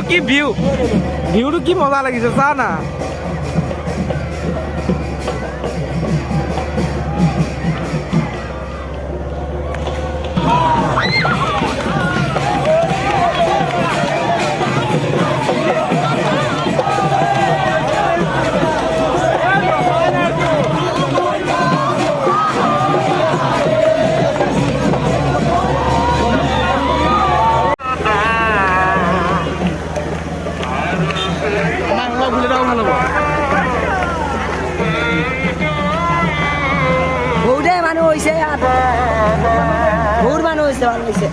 কি ভিউটো কি মজা লাগিছে চা না বহুত মানুহ হৈছে ভাল লাগিছে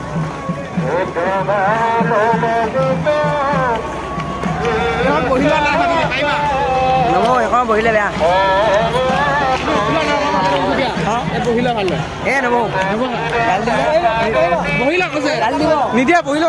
এখন বহিলে বেয়া নিদিয়া বহিলে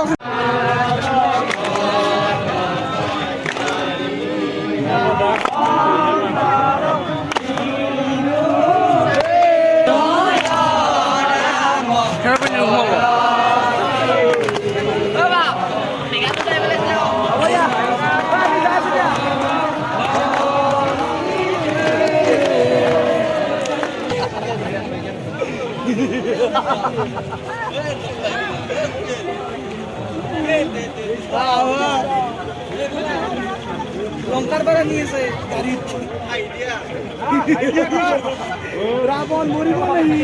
লঙ্কার বাড়া নিয়েছে রাবণ মরিব নাহি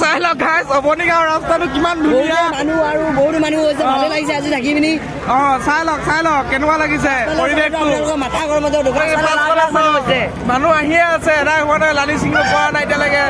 চাই লওক গাইছ অৱনী গাঁৱৰ ৰাস্তাটো কিমান ধুনীয়া মানুহ আৰু বহুত মানুহ হৈছে ভালে লাগিছে আজি থাকি পিনি চাই লওক কেনেকুৱা লাগিছে পৰিৱেশটো মাথা গৰমতে মানুহ আহিয়ে আছে এদাই হোৱা নাই লালি ছিঙিব পৰা নাই এতিয়ালৈকে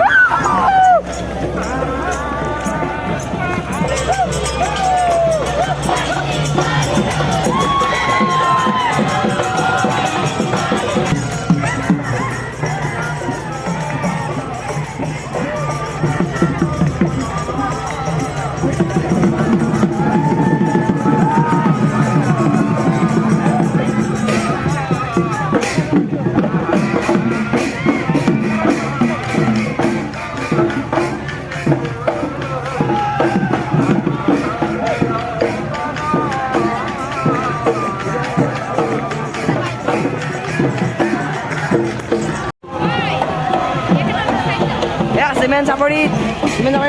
চিমেণ্ট চাপৰিত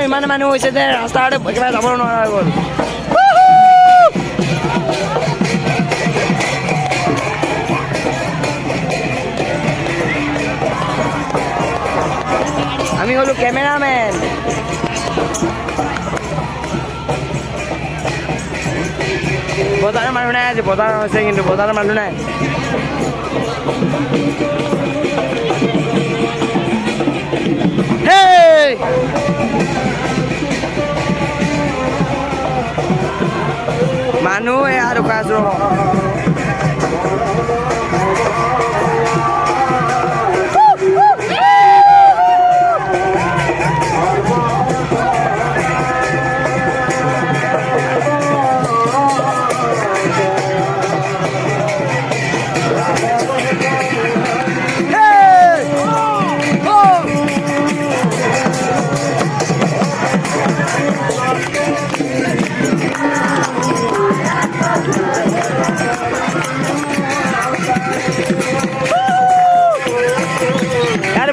ইমান মানুহ হৈছে যে ৰাস্তাতে একেবাৰে যাব নোৱাৰা হৈ গ'ল আমি হলো কেমেৰামেন বজাৰৰ মানুহ নাই আজি বজাৰ হৈছে কিন্তু বজাৰৰ মানুহ নাই মানুহ আৰু কাজৰ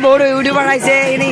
বহুত ইউটিউবাৰ আহিছে এনে